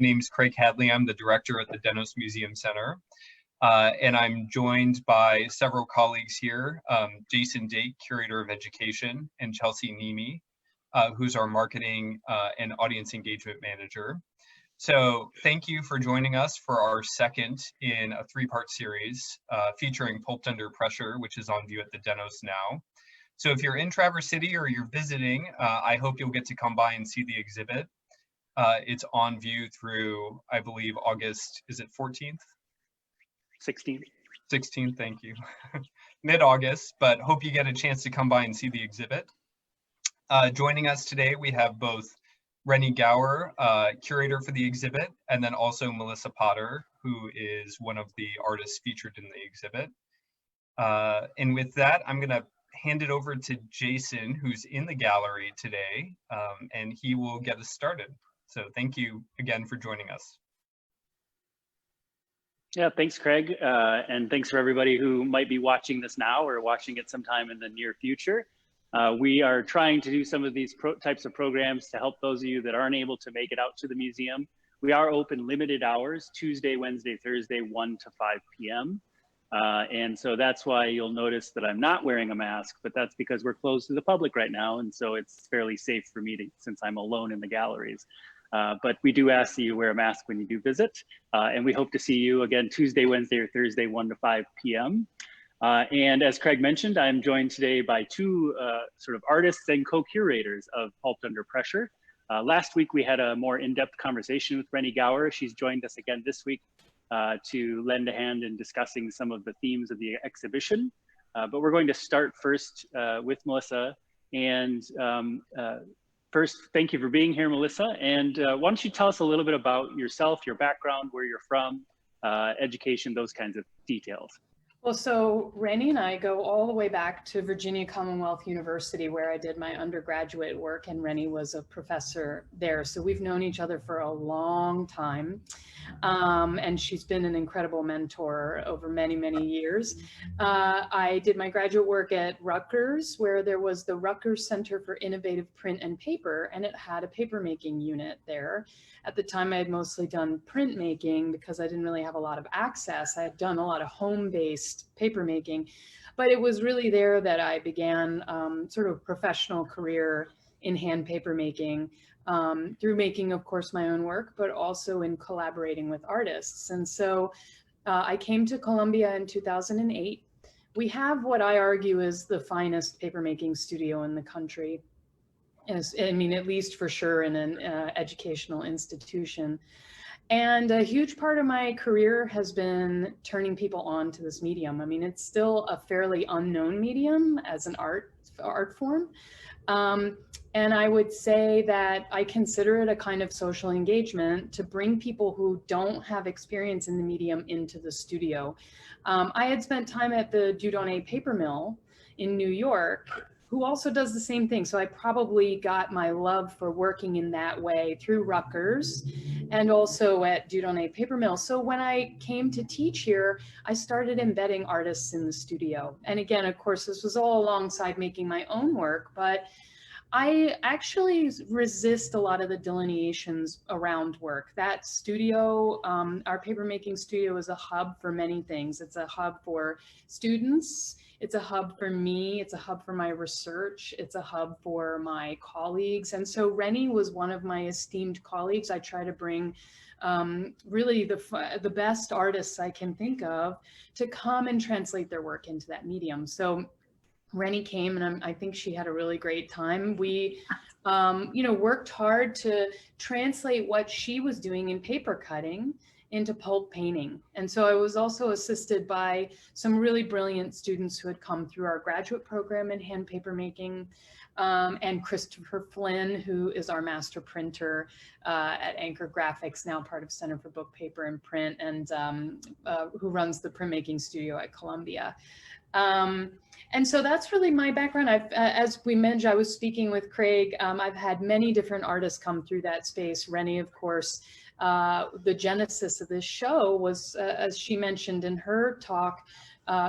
name's Craig Hadley. I'm the director at the Bronx Museum Center. And I'm joined by several colleagues here, Jason Dake, Curator of Education, and Chelsea Nemi, who's our Marketing and Audience Engagement Manager. So thank you for joining us for our second in a three-part series featuring Pulped Under Pressure, which is on view at the Denos now. So if you're in Traverse City or you're visiting, I hope you'll get to come by and see the exhibit. It's on view through, I believe, August, is it 14th? 16th. 16th, thank you. Mid-August, but hope you get a chance to come by and see the exhibit. Joining us today, we have both Reni Gower, curator for the exhibit, and then also Melissa Potter, who is one of the artists featured in the exhibit. And with that, I'm gonna hand it over to Jason, who's in the gallery today, and he will get us started. So thank you again for joining us. Yeah, thanks, Craig. And thanks for everybody who might be watching this now or watching it sometime in the near future. We are trying to do some of these types of programs to help those of you that aren't able to make it out to the museum. We are open limited hours, Tuesday, Wednesday, Thursday, 1 to 5 p.m. And so that's why you'll notice that I'm not wearing a mask, but that's because we're closed to the public right now. And so it's fairly safe for me since I'm alone in the galleries. But we do ask that you wear a mask when you do visit. And we hope to see you again Tuesday, Wednesday, or Thursday, 1 to 5 p.m. And as Craig mentioned, I'm joined today by two sort of artists and co-curators of Pulped Under Pressure. Last week, we had a more in-depth conversation with Reni Gower. She's joined us again this week to lend a hand in discussing some of the themes of the exhibition. But we're going to start first with Melissa. And first, thank you for being here, Melissa. And why don't you tell us a little bit about yourself, your background, where you're from, education, those kinds of details. Well, so Reni and I go all the way back to Virginia Commonwealth University, where I did my undergraduate work, and Reni was a professor there. So we've known each other for a long time. And she's been an incredible mentor over many, many years. I did my graduate work at Rutgers, where there was the Rutgers Center for Innovative Print and Paper, and it had a papermaking unit there. At the time, I had mostly done printmaking because I didn't really have a lot of access. I had done a lot of home-based papermaking, but it was really there that I began sort of a professional career in hand papermaking. Through making, of course, my own work, but also in collaborating with artists. And so I came to Columbia in 2008. We have what I argue is the finest papermaking studio in the country. I mean, at least for sure in an educational institution. And a huge part of my career has been turning people on to this medium. I mean, it's still a fairly unknown medium as an art form. And I would say that I consider it a kind of social engagement to bring people who don't have experience in the medium into the studio. I had spent time at the Dieudonné paper mill in New York, who also does the same thing. So I probably got my love for working in that way through Rutgers and also at Dieudonné paper mill. So when I came to teach here, I started embedding artists in the studio. And again, of course, this was all alongside making my own work, but I actually resist a lot of the delineations around work. That studio, our papermaking studio, is a hub for many things. It's a hub for students. It's a hub for me. It's a hub for my research. It's a hub for my colleagues. And so Reni was one of my esteemed colleagues. I try to bring really the best artists I can think of to come and translate their work into that medium. So Reni came, and I think she had a really great time. We, worked hard to translate what she was doing in paper cutting into pulp painting. And so I was also assisted by some really brilliant students who had come through our graduate program in hand paper making, and Christopher Flynn, who is our master printer at Anchor Graphics, now part of Center for Book, Paper, and Print, and who runs the printmaking studio at Columbia. And so that's really my background. As we mentioned, I was speaking with Craig. I've had many different artists come through that space. Reni, of course, the genesis of this show was, as she mentioned in her talk,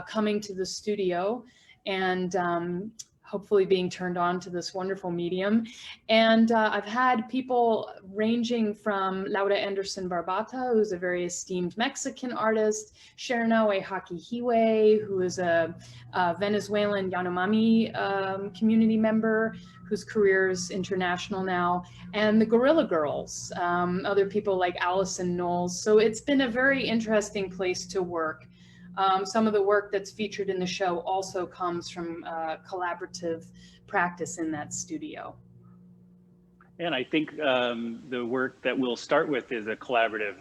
coming to the studio and hopefully being turned on to this wonderful medium. And I've had people ranging from Laura Anderson Barbata, who's a very esteemed Mexican artist, Shernawe Hakihiwe, who is a Venezuelan Yanomami community member, whose career is international now, and the Gorilla Girls, other people like Allison Knowles. So it's been a very interesting place to work. Some of the work that's featured in the show also comes from collaborative practice in that studio. And I think the work that we'll start with is a collaborative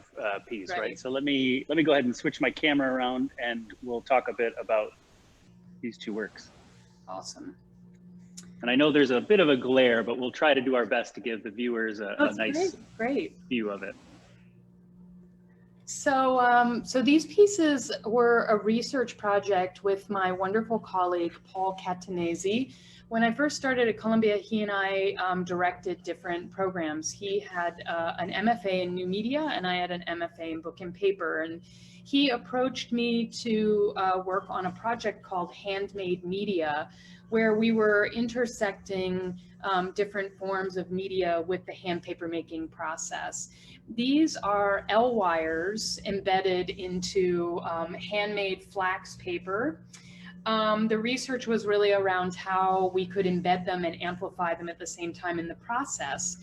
piece, right? So let me go ahead and switch my camera around, and we'll talk a bit about these two works. Awesome. And I know there's a bit of a glare, but we'll try to do our best to give the viewers a nice great view of it. So, so these pieces were a research project with my wonderful colleague, Paul Catanese. When I first started at Columbia, he and I directed different programs. He had an MFA in new media, and I had an MFA in book and paper. And he approached me to work on a project called Handmade Media, where we were intersecting different forms of media with the hand paper making process. These are L wires embedded into handmade flax paper. The research was really around how we could embed them and amplify them at the same time in the process.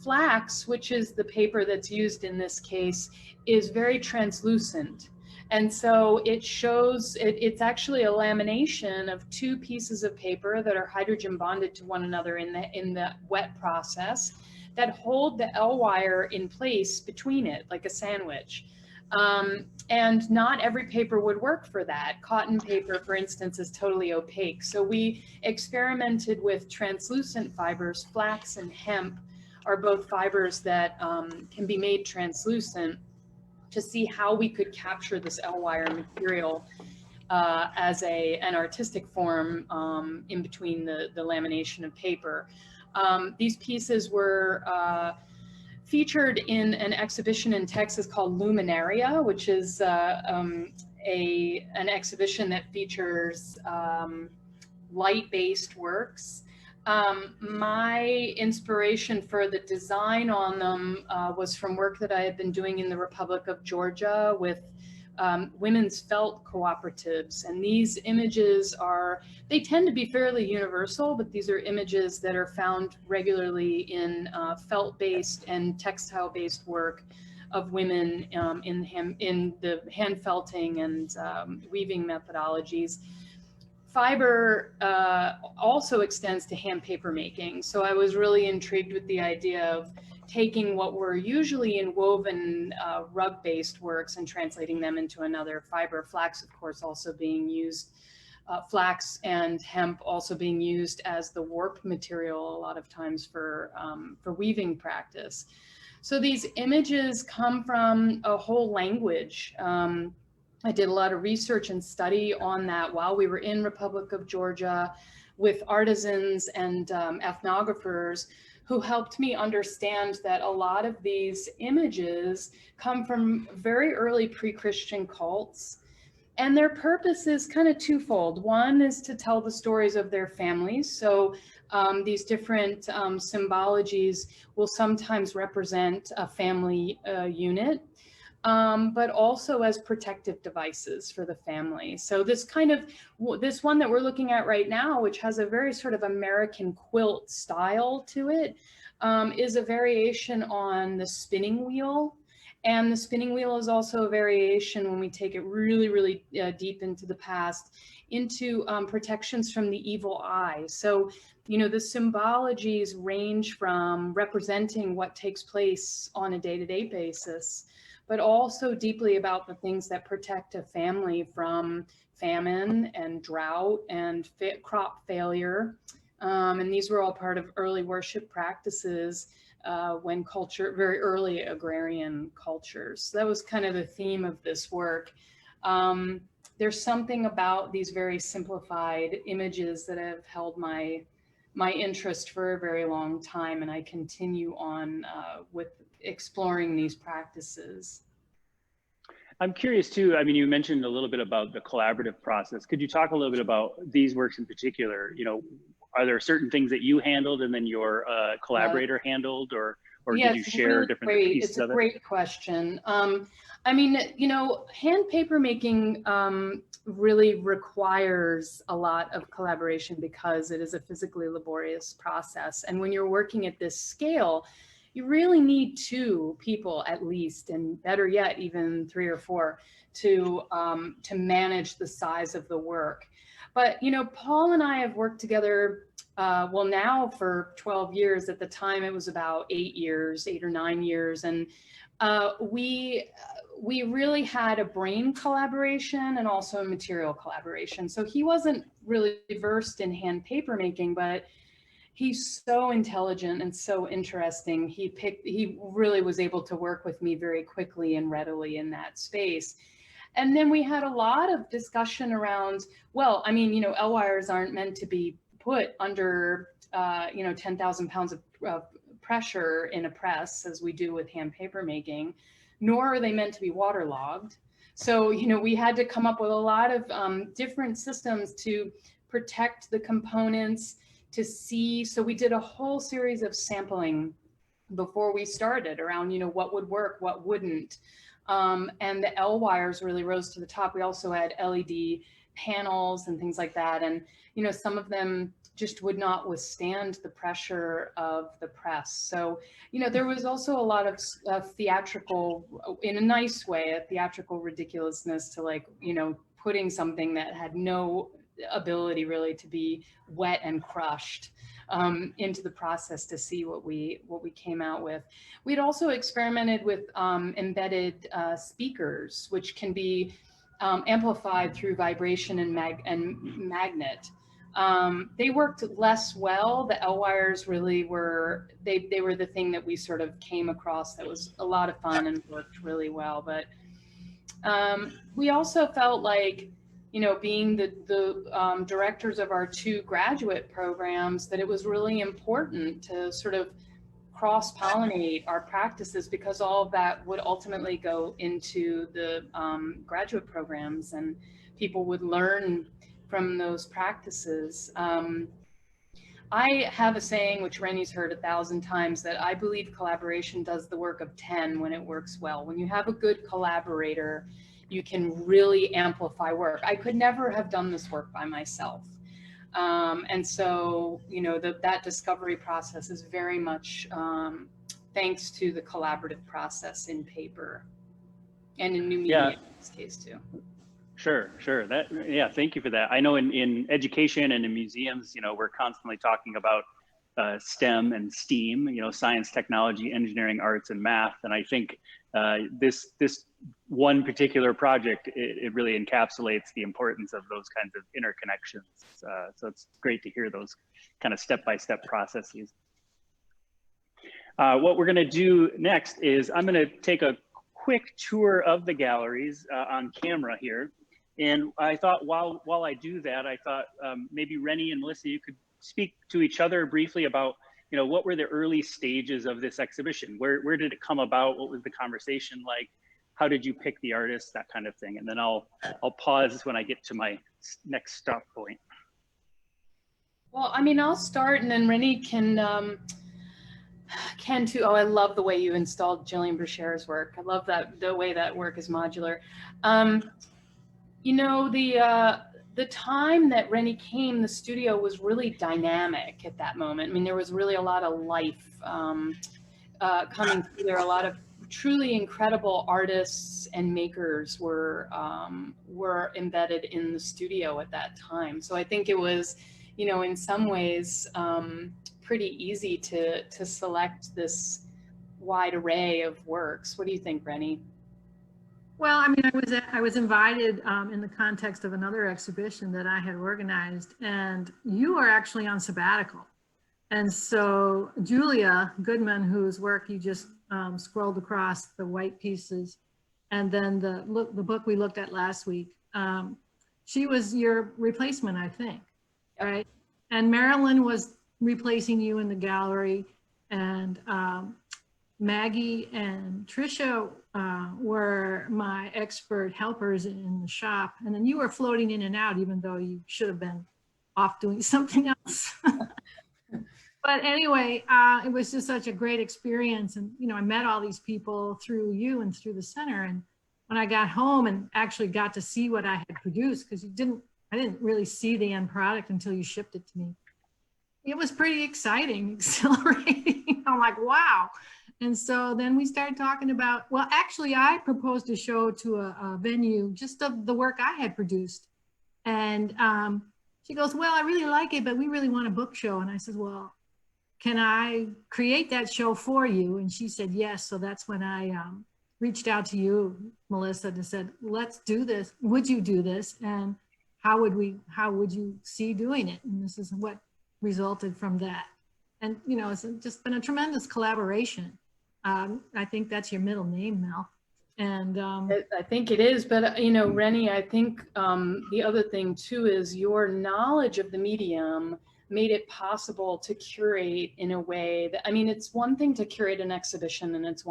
Flax, which is the paper that's used in this case, is very translucent. And so it shows, it's actually a lamination of two pieces of paper that are hydrogen bonded to one another in the wet process that hold the L wire in place between it, like a sandwich. And not every paper would work for that. Cotton paper, for instance, is totally opaque. So we experimented with translucent fibers. Flax and hemp are both fibers that can be made translucent, to see how we could capture this L wire material as an artistic form in between the lamination of paper. These pieces were featured in an exhibition in Texas called Luminaria, which is an exhibition that features light-based works. My inspiration for the design on them was from work that I had been doing in the Republic of Georgia with women's felt cooperatives. And these images they tend to be fairly universal, but these are images that are found regularly in felt-based and textile-based work of women in the hand felting and weaving methodologies. Fiber also extends to hand paper making. So I was really intrigued with the idea of taking what were usually in woven rug-based works and translating them into another fiber. Flax, of course, also being used, flax and hemp also being used as the warp material a lot of times for weaving practice. So these images come from a whole language. I did a lot of research and study on that while we were in Republic of Georgia with artisans and ethnographers who helped me understand that a lot of these images come from very early pre-Christian cults. And their purpose is kind of twofold. One is to tell the stories of their families. So these different symbologies will sometimes represent a family unit. But also as protective devices for the family. So this one that we're looking at right now, which has a very sort of American quilt style to it, is a variation on the spinning wheel. And the spinning wheel is also a variation, when we take it really, really deep into the past, into protections from the evil eye. So, you know, the symbologies range from representing what takes place on a day-to-day basis, but also deeply about the things that protect a family from famine and drought and crop failure. And these were all part of early worship practices when very early agrarian cultures. So that was kind of the theme of this work. There's something about these very simplified images that have held my interest for a very long time, and I continue on with exploring these practices. I'm curious too, I mean, you mentioned a little bit about the collaborative process. Could you talk a little bit about these works in particular? You know, are there certain things that you handled and then your collaborator handled, or yeah, did you share really different pieces it's a of it? great question. I mean, you know, hand paper making really requires a lot of collaboration because it is a physically laborious process. And when you're working at this scale, you really need 2 people at least, and better yet, even 3 or 4 to manage the size of the work. But, you know, Paul and I have worked together well, now for 12 years. At the time, it was about 8 or 9 years. And we really had a brain collaboration and also a material collaboration. So he wasn't really versed in hand paper making, but he's so intelligent and so interesting. He really was able to work with me very quickly and readily in that space. And then we had a lot of discussion around, well, I mean, you know, L wires aren't meant to be put under, you know, 10,000 pounds of pressure in a press as we do with hand paper making, nor are they meant to be waterlogged. So, you know, we had to come up with a lot of different systems to protect the components, to see. So we did a whole series of sampling before we started around, you know, what would work, what wouldn't. And the L wires really rose to the top. We also had LED panels and things like that. And, you know, some of them just would not withstand the pressure of the press. So, you know, there was also a lot of theatrical, in a nice way, a theatrical ridiculousness to, like, you know, putting something that had no ability really to be wet and crushed into the process to see what we came out with. We'd also experimented with embedded speakers, which can be amplified through vibration and magnet. They worked less well. The L wires really were, they were the thing that we sort of came across that was a lot of fun and worked really well. But we also felt like, you know, being the directors of our 2 graduate programs, that it was really important to sort of cross-pollinate our practices, because all of that would ultimately go into the graduate programs and people would learn from those practices. I have a saying, which Reni's heard 1,000 times, that I believe collaboration does the work of 10 when it works well. When you have a good collaborator, you can really amplify work. I could never have done this work by myself. And so, you know, that discovery process is very much thanks to the collaborative process in paper and in new media in this case too. Sure. Yeah, thank you for that. I know in education and in museums, you know, we're constantly talking about STEM and STEAM, you know, science, technology, engineering, arts, and math. And I think this one particular project, it really encapsulates the importance of those kinds of interconnections. So it's great to hear those kind of step-by-step processes. What we're going to do next is I'm going to take a quick tour of the galleries on camera here. And I thought while I do that, I thought maybe Reni and Melissa, you could speak to each other briefly about, you know, what were the early stages of this exhibition? Where did it come about? What was the conversation like? How did you pick the artists? That kind of thing. And then I'll pause when I get to my next stop point. Well, I mean, I'll start and then Reni can too. Oh, I love the way you installed Jillian Bruschera's work. I love the way that work is modular. You know, the time that Reni came, the studio was really dynamic at that moment. I mean, there was really a lot of life coming through there. A lot of truly incredible artists and makers were embedded in the studio at that time. So I think it was, you know, in some ways pretty easy to select this wide array of works. What do you think, Reni? Well, I mean, I was invited in the context of another exhibition that I had organized, and you are actually on sabbatical. And so Julia Goodman, whose work you just scrolled across, the white pieces, and then the book we looked at last week, she was your replacement, I think, right? And Marilyn was replacing you in the gallery, and Maggie and Trisha were my expert helpers in the shop. And then you were floating in and out, even though you should have been off doing something else. But anyway, it was just such a great experience. And, you know, I met all these people through you and through the center. And when I got home and actually got to see what I had produced, because I didn't really see the end product until you shipped it to me. It was pretty exciting, exhilarating. I'm like, wow. And so then we started talking about, well, actually, I proposed a show to a venue just of the work I had produced. And she goes, well, I really like it, but we really want a book show. And I said, well, can I create that show for you? And she said, yes. So that's when I reached out to you, Melissa, and said, let's do this. Would you do this? And how would you see doing it? And this is what resulted from that. And, you know, it's just been a tremendous collaboration. I think that's your middle name, Mel. And I think it is, but you know, Reni, I think the other thing too is your knowledge of the medium made it possible to curate in a way that, I mean, it's one thing to curate an exhibition, and it's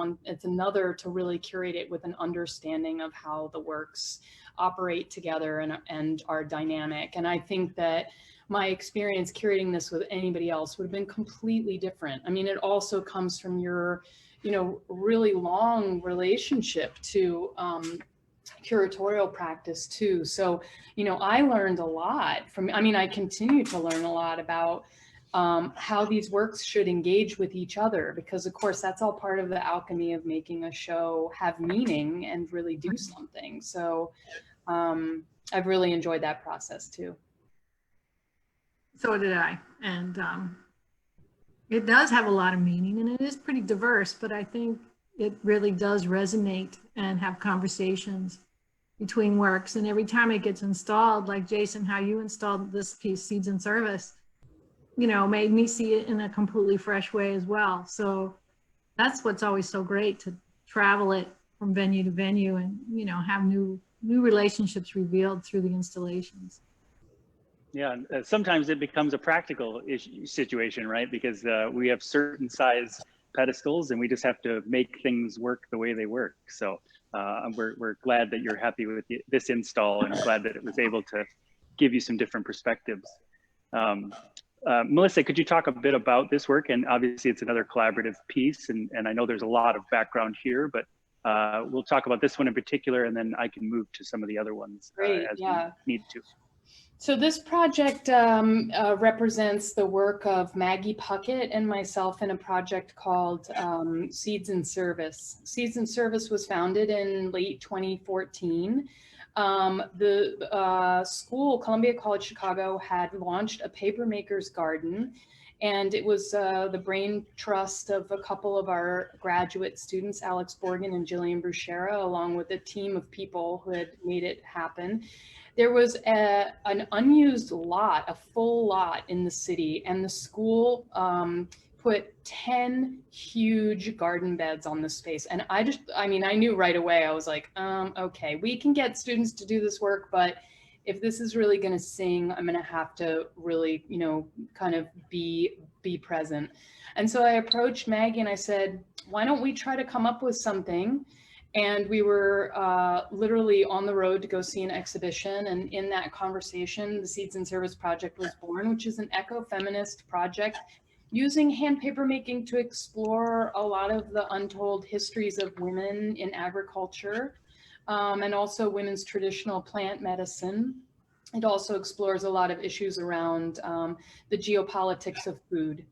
another to really curate it with an understanding of how the works operate together and are dynamic. And I think that my experience curating this with anybody else would have been completely different. I mean, it also comes from your, you know, really long relationship to curatorial practice too. So, you know, I learned a lot from, I mean, I continue to learn a lot about how these works should engage with each other, because of course that's all part of the alchemy of making a show have meaning and really do something. So I've really enjoyed that process too. So did I. And it does have a lot of meaning, and it is pretty diverse, but I think it really does resonate and have conversations between works. And every time it gets installed, like Jason, how you installed this piece, Seeds in Service, you know, made me see it in a completely fresh way as well. So that's what's always so great, to travel it from venue to venue and, you know, have new relationships revealed through the installations. Yeah, sometimes it becomes a practical situation, right? Because we have certain size pedestals and we just have to make things work the way they work. So we're glad that you're happy with this install, and glad that it was able to give you some different perspectives. Melissa, could you talk a bit about this work? And obviously it's another collaborative piece, and I know there's a lot of background here, but we'll talk about this one in particular, and then I can move to some of the other ones as we need to. So this project represents the work of Maggie Puckett and myself in a project called Seeds in Service. Seeds in Service was founded in late 2014. The school, Columbia College Chicago, had launched a papermaker's garden, and it was the brain trust of a couple of our graduate students, Alex Borgen and Jillian Bruschera, along with a team of people who had made it happen. There was an unused lot, a full lot in the city, and the school put 10 huge garden beds on the space. And I mean, I knew right away, I was like, okay, we can get students to do this work, but if this is really gonna sing, I'm gonna have to really, you know, kind of be present. And so I approached Maggie and I said, why don't we try to come up with something? And we were literally on the road to go see an exhibition. And in that conversation, the Seeds in Service project was born, which is an eco-feminist project using hand paper making to explore a lot of the untold histories of women in agriculture, and also women's traditional plant medicine. It also explores a lot of issues around the geopolitics of food.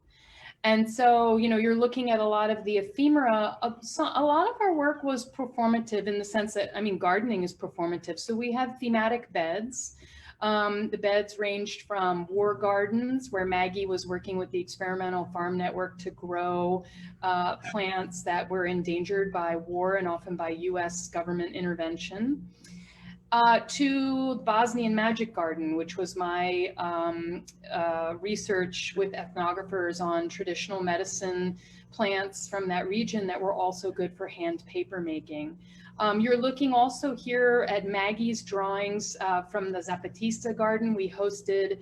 And so, you know, you're looking at a lot of the ephemera. A lot of our work was performative in the sense that, I mean, gardening is performative. So we have thematic beds. The beds ranged from war gardens, where Maggie was working with the Experimental Farm Network to grow plants that were endangered by war and often by US government intervention. To Bosnian Magic Garden, which was my research with ethnographers on traditional medicine plants from that region that were also good for hand paper making. You're looking also here at Maggie's drawings from the Zapatista garden. We hosted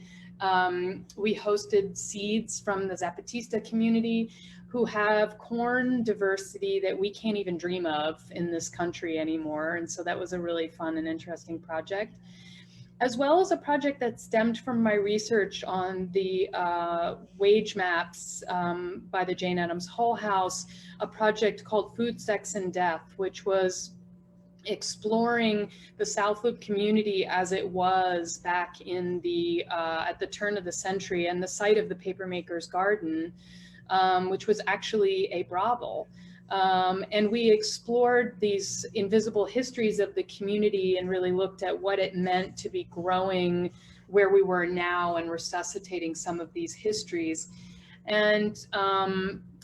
seeds from the Zapatista community, who have corn diversity that we can't even dream of in this country anymore. And so that was a really fun and interesting project. as well as a project that stemmed from my research on the wage maps by the Jane Addams Hull House, a project called Food, Sex, and Death, which was exploring the South Loop community as it was back in the at the turn of the century, and the site of the papermaker's garden, which was actually a brothel. And we explored these invisible histories of the community and really looked at what it meant to be growing where we were now and resuscitating some of these histories. And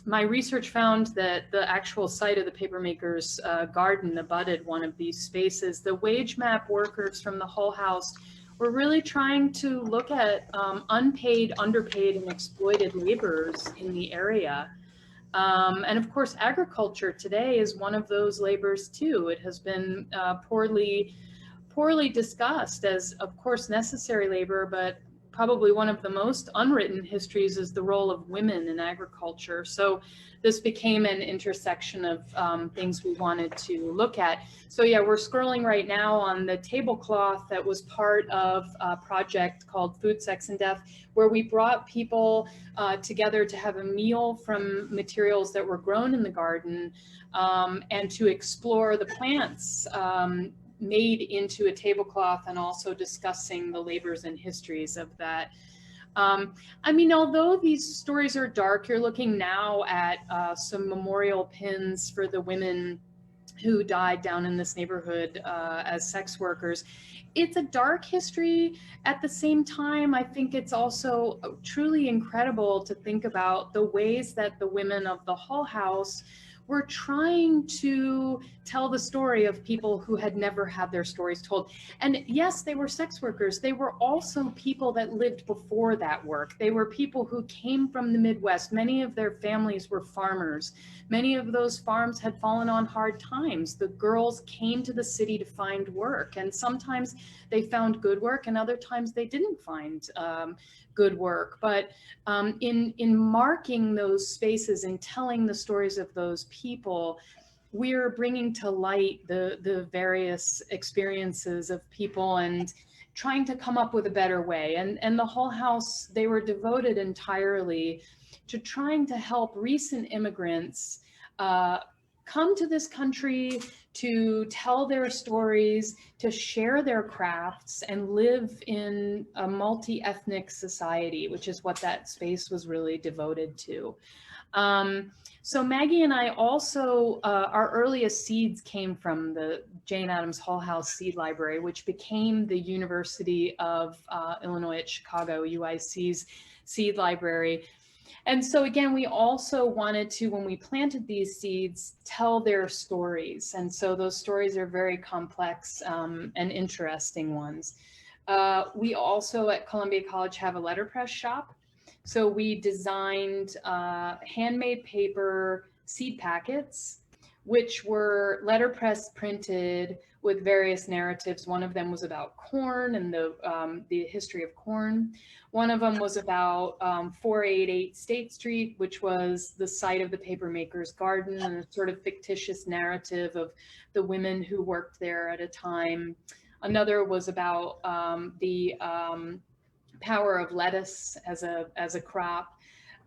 my research found that the actual site of the papermaker's garden abutted one of these spaces. The wage map workers from the Hull House were really trying to look at unpaid, underpaid, and exploited laborers in the area. And of course, agriculture today is one of those labors too. It has been poorly discussed as, of course, necessary labor, but probably one of the most unwritten histories is the role of women in agriculture. So this became an intersection of things we wanted to look at. So yeah, we're scrolling right now on the tablecloth that was part of a project called Food, Sex, and Death, where we brought people together to have a meal from materials that were grown in the garden and to explore the plants made into a tablecloth, and also discussing the labors and histories of that. I mean, although these stories are dark, you're looking now at some memorial pins for the women who died down in this neighborhood as sex workers. It's a dark history. At the same time, I think it's also truly incredible to think about the ways that the women of the Hull House were trying to tell the story of people who had never had their stories told. And yes, they were sex workers. They were also people that lived before that work. They were people who came from the Midwest. Many of their families were farmers. Many of those farms had fallen on hard times. The girls came to the city to find work, and sometimes they found good work, and other times they didn't find good work. But in marking those spaces and telling the stories of those people, we're bringing to light the various experiences of people and trying to come up with a better way. And the Hull House, they were devoted entirely to trying to help recent immigrants come to this country to tell their stories, to share their crafts, and live in a multi-ethnic society, which is what that space was really devoted to. So Maggie and I also, our earliest seeds came from the Jane Addams Hull House Seed Library, which became the University of Illinois at Chicago, UIC's seed library. And so again, we also wanted to, when we planted these seeds, tell their stories. And so those stories are very complex and interesting ones. We also at Columbia College have a letterpress shop. So we designed handmade paper seed packets, which were letterpress printed with various narratives. One of them was about corn and the history of corn. One of them was about 488 State Street, which was the site of the papermaker's garden, and a sort of fictitious narrative of the women who worked there at a time. Another was about the power of lettuce as a crop.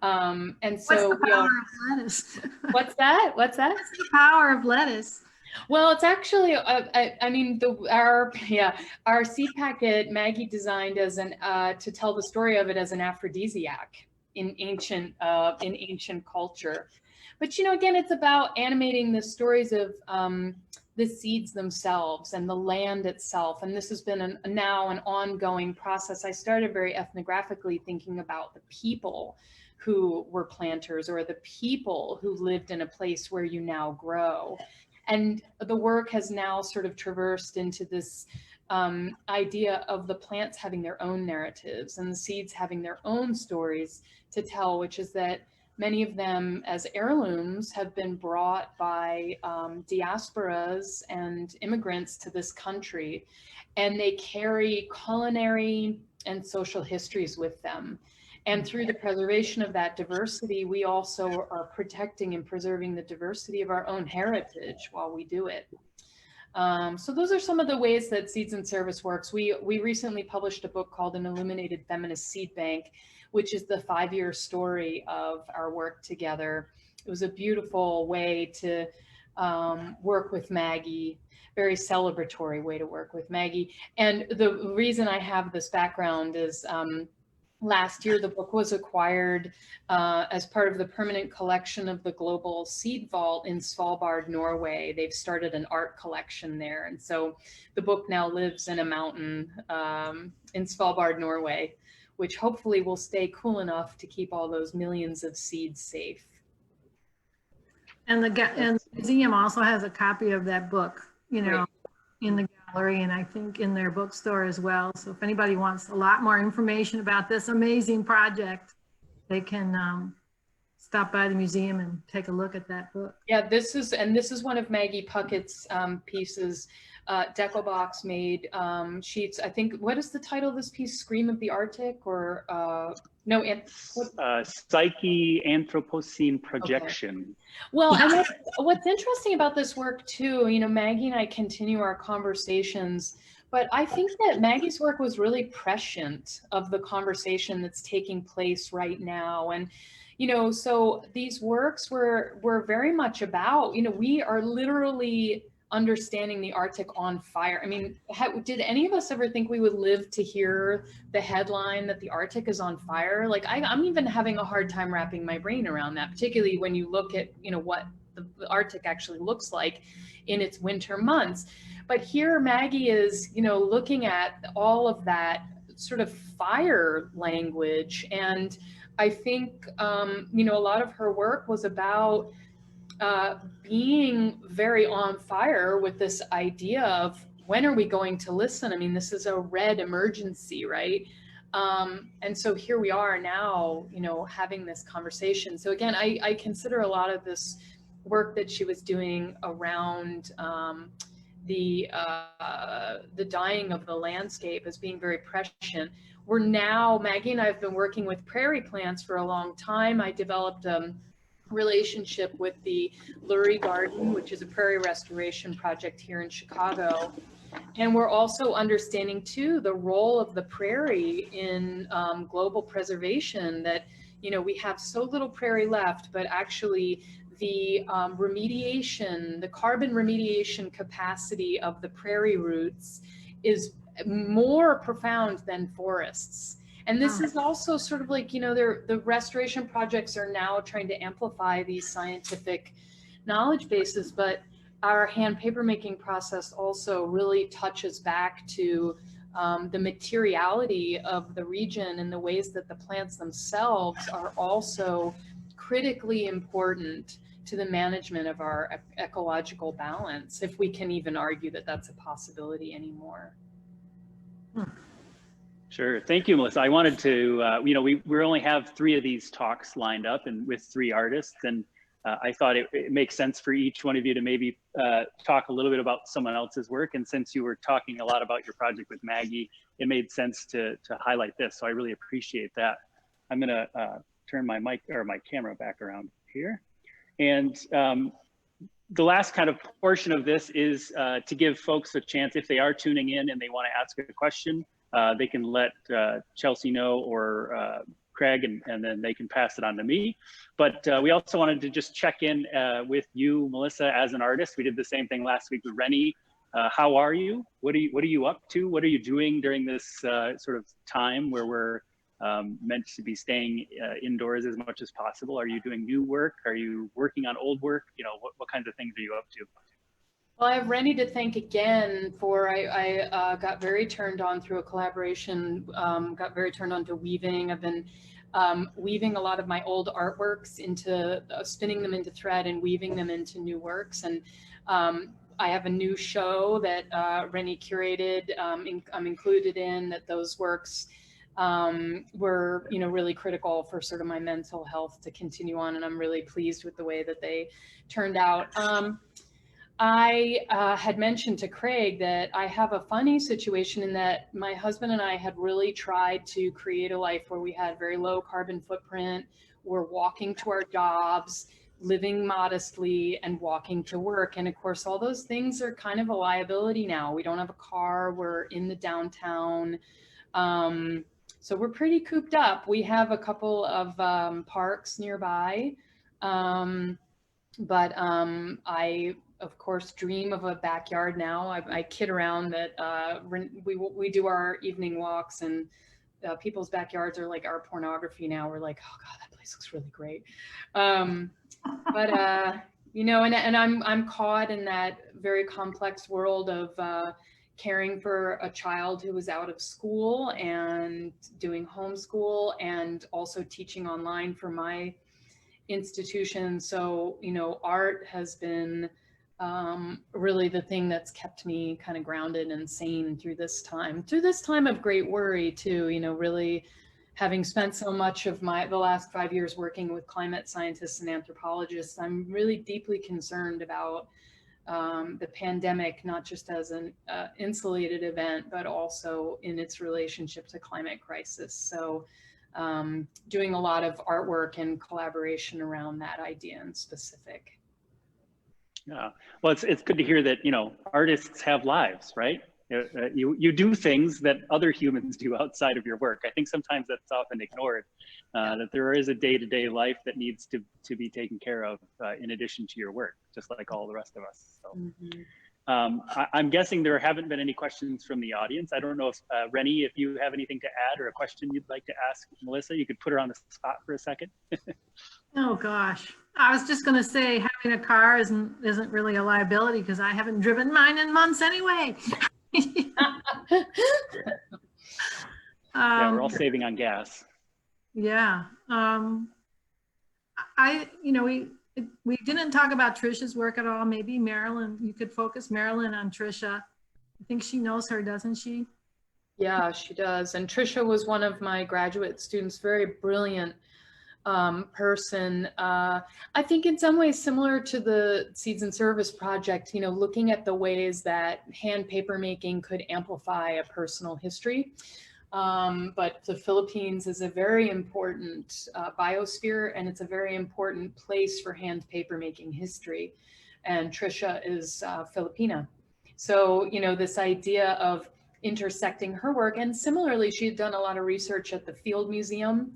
And so what's the power of lettuce? What's that? What's that? What's the power of lettuce? Well, it's actually, I mean, our seed packet Maggie designed as to tell the story of it as an aphrodisiac in ancient culture. But you know, again, it's about animating the stories of the seeds themselves and the land itself. And this has been now an ongoing process. I started very ethnographically thinking about the people who were planters, or the people who lived in a place where you now grow. And the work has now sort of traversed into this idea of the plants having their own narratives and the seeds having their own stories to tell, which is that many of them as heirlooms have been brought by diasporas and immigrants to this country, and they carry culinary and social histories with them. And through the preservation of that diversity, we also are protecting and preserving the diversity of our own heritage while we do it. So those are some of the ways that Seeds in Service works. We recently published a book called An Illuminated Feminist Seed Bank, which is the 5-year story of our work together. It was a beautiful way to work with Maggie, very celebratory way to work with Maggie. And the reason I have this background is last year, the book was acquired as part of the permanent collection of the Global Seed Vault in Svalbard, Norway. They've started an art collection there. And so the book now lives in a mountain in Svalbard, Norway, which hopefully will stay cool enough to keep all those millions of seeds safe. And the museum also has a copy of that book, you know, Right. in the gallery, and I think in their bookstore as well. So if anybody wants a lot more information about this amazing project, they can stop by the museum and take a look at that book. Yeah, this is one of Maggie Puckett's pieces. Deckelbox made sheets. I think, what is the title of this piece? Scream of the Arctic, or no? Psyche Anthropocene Projection. Okay. Well, and what's interesting about this work too, you know, Maggie and I continue our conversations, but I think that Maggie's work was really prescient of the conversation that's taking place right now. And, you know, so these works were very much about, you know, we are literally understanding the Arctic on fire. I mean, did any of us ever think we would live to hear the headline that the Arctic is on fire? Like, I'm even having a hard time wrapping my brain around that, particularly when you look at, you know, what the Arctic actually looks like in its winter months. But here Maggie is, you know, looking at all of that sort of fire language. And I think, you know, a lot of her work was about being very on fire with this idea of, when are we going to listen? I mean, this is a red emergency, right? And so here we are now, you know, having this conversation. So again, I consider a lot of this work that she was doing around the dying of the landscape as being very prescient. We're now, Maggie and I have been working with prairie plants for a long time. I developed relationship with the Lurie Garden, which is a prairie restoration project here in Chicago. And we're also understanding too the role of the prairie in global preservation, that, you know, we have so little prairie left, but actually the remediation, the carbon remediation capacity of the prairie roots is more profound than forests. And this is also sort of like, you know, the restoration projects are now trying to amplify these scientific knowledge bases, but our hand papermaking process also really touches back to the materiality of the region and the ways that the plants themselves are also critically important to the management of our ecological balance, if we can even argue that that's a possibility anymore. Sure. Thank you, Melissa. I wanted to, you know, we only have 3 of these talks lined up and with 3 artists. And I thought it makes sense for each one of you to maybe talk a little bit about someone else's work. And since you were talking a lot about your project with Maggie, it made sense to highlight this. So I really appreciate that. I'm going to turn my mic or my camera back around here. And the last kind of portion of this is to give folks a chance, if they are tuning in and they want to ask a question, they can let Chelsea know, or Craig, and then they can pass it on to me. But we also wanted to just check in with you, Melissa, as an artist. We did the same thing last week with Reni. How are you? What are you up to? What are you doing during this sort of time where we're meant to be staying indoors as much as possible? Are you doing new work? Are you working on old work? You know, what kinds of things are you up to? Well, I have Reni to thank again for, I got very turned on through a collaboration, got very turned on to weaving. I've been weaving a lot of my old artworks into, spinning them into thread and weaving them into new works. And I have a new show that Reni curated, I'm included in, that those works were, you know, really critical for sort of my mental health to continue on. And I'm really pleased with the way that they turned out. I had mentioned to Craig that I have a funny situation in that my husband and I had really tried to create a life where we had very low carbon footprint. We're walking to our jobs, living modestly and walking to work. And of course, all those things are kind of a liability now. We don't have a car, we're in the downtown. So we're pretty cooped up. We have a couple of parks nearby. But I, of course, dream of a backyard now. I kid around that we do our evening walks, and people's backyards are like our pornography now. We're like, oh God, that place looks really great. You know, and I'm caught in that very complex world of caring for a child who was out of school and doing homeschool, and also teaching online for my institution. So, you know, art has been really the thing that's kept me kind of grounded and sane through this time of great worry too, you know, really having spent so much of the last 5 years working with climate scientists and anthropologists. I'm really deeply concerned about the pandemic, not just as an insulated event, but also in its relationship to climate crisis. So doing a lot of artwork and collaboration around that idea in specific. Yeah, well, it's good to hear that, you know, artists have lives, right? You do things that other humans do outside of your work. I think sometimes that's often ignored, that there is a day-to-day life that needs to be taken care of in addition to your work, just like all the rest of us. So. I'm guessing there haven't been any questions from the audience. I don't know if, Reni, if you have anything to add or a question you'd like to ask Melissa, you could put her on the spot for a second. Oh gosh, I was just going to say having a car isn't really a liability because I haven't driven mine in months anyway. Yeah, we're all saving on gas. Yeah, we didn't talk about Trisha's work at all. Maybe Marilyn, you could focus Marilyn on Trisha. I think she knows her, doesn't she? Yeah, she does. And Trisha was one of my graduate students, very brilliant person. I think in some ways similar to the Seeds and Service project, you know, looking at the ways that hand paper making could amplify a personal history. But the Philippines is a very important biosphere, and it's a very important place for hand paper making history. And Trisha is Filipina. So, you know, this idea of intersecting her work, and similarly, she had done a lot of research at the Field Museum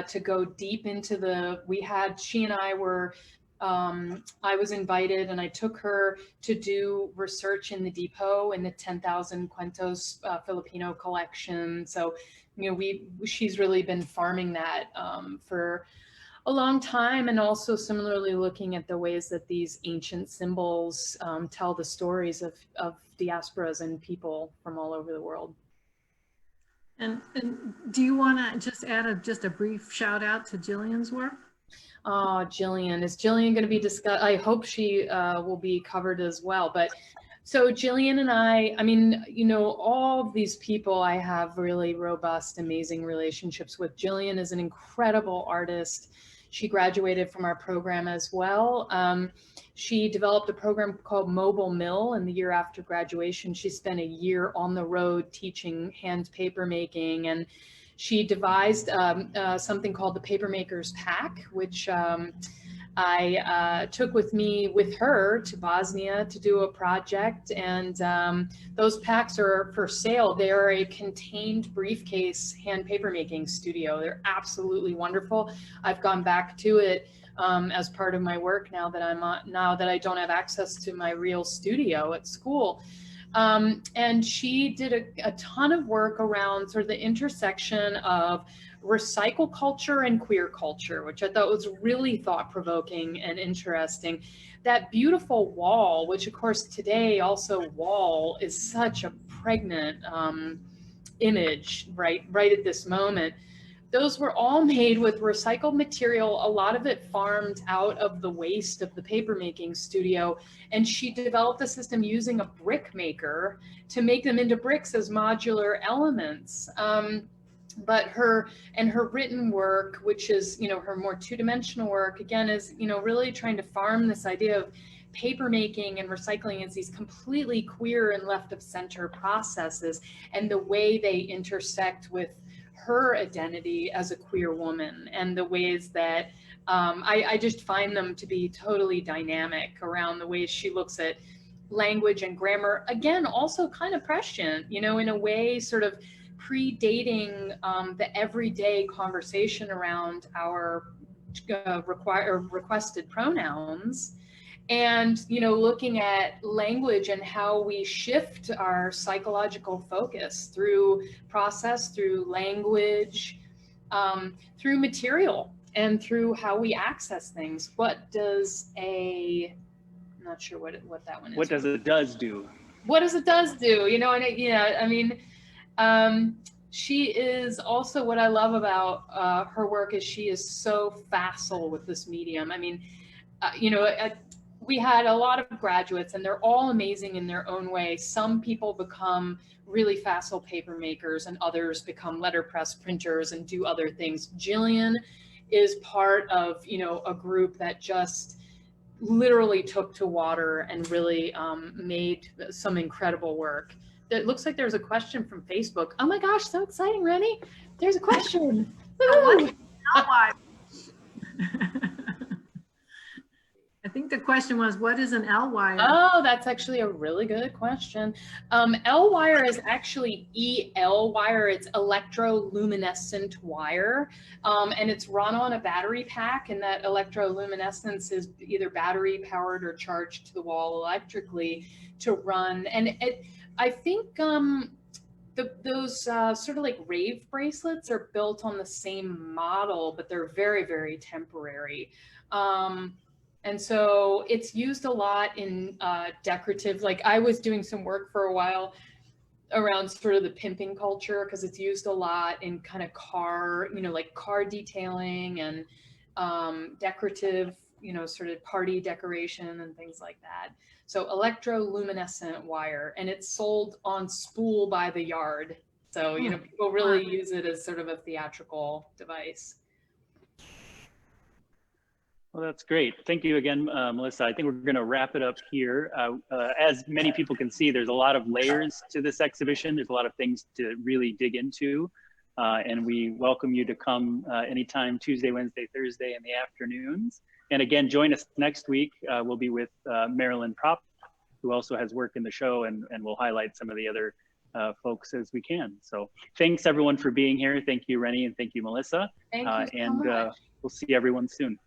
to go deep into she and I were, I was invited and I took her to do research in the depot in the 10,000 Cuentos Filipino collection. So, you know, she's really been farming that for a long time, and also similarly looking at the ways that these ancient symbols tell the stories of diasporas and people from all over the world. And do you want to just add just a brief shout out to Jillian's work? Oh, Jillian. Is Jillian going to be discussed? I hope she will be covered as well. But so Jillian and I mean, you know, all of these people I have really robust, amazing relationships with. Jillian is an incredible artist. She graduated from our program as well. She developed a program called Mobile Mill, and the year after graduation, she spent a year on the road teaching hand paper making, and she devised something called the Papermakers Pack, which I took with her to Bosnia to do a project, and those packs are for sale. They are a contained briefcase hand papermaking studio. They're absolutely wonderful. I've gone back to it as part of my work now that I don't have access to my real studio at school. And she did a ton of work around sort of the intersection of recycle culture and queer culture, which I thought was really thought-provoking and interesting. That beautiful wall, which of course today also wall is such a pregnant image right at this moment. Those were all made with recycled material, a lot of it farmed out of the waste of the papermaking studio. And she developed a system using a brick maker to make them into bricks as modular elements. But her written work, which is, you know, her more two-dimensional work, again, is, you know, really trying to farm this idea of papermaking and recycling as these completely queer and left of center processes, and the way they intersect with her identity as a queer woman, and the ways that I just find them to be totally dynamic around the way she looks at language and grammar. Again, also kind of prescient, you know, in a way sort of predating the everyday conversation around our requested pronouns. And, you know, looking at language and how we shift our psychological focus through process, through language, through material, and through how we access things. What does I'm not sure what that one is. What does it does do? What does it does do? You know, and I mean, she is also, what I love about her work is she is so facile with this medium. I mean, you know, we had a lot of graduates and they're all amazing in their own way. Some people become really facile paper makers and others become letterpress printers and do other things. Jillian is part of, you know, a group that just literally took to water and really made some incredible work. It looks like there's a question from Facebook. Oh my gosh, so exciting, Reni. There's a question. I think the question was, what is an L-wire? Oh, that's actually a really good question. L-wire is actually EL wire. It's electroluminescent wire, and it's run on a battery pack, and that electroluminescence is either battery powered or charged to the wall electrically to run. And I think those sort of like rave bracelets are built on the same model, but they're very, very temporary. And so it's used a lot in decorative, like I was doing some work for a while around sort of the pimping culture, because it's used a lot in kind of car, you know, like car detailing and decorative, you know, sort of party decoration and things like that. So electroluminescent wire, and it's sold on spool by the yard. So, you know, people really use it as sort of a theatrical device. Well, that's great. Thank you again, Melissa. I think we're going to wrap it up here. As many people can see, there's a lot of layers to this exhibition. There's a lot of things to really dig into. And we welcome you to come anytime, Tuesday, Wednesday, Thursday in the afternoons. And again, join us next week. We'll be with Marilyn Propp, who also has work in the show, and we'll highlight some of the other folks as we can. So thanks everyone for being here. Thank you, Reni, and thank you, Melissa. Thank you so much. We'll see everyone soon.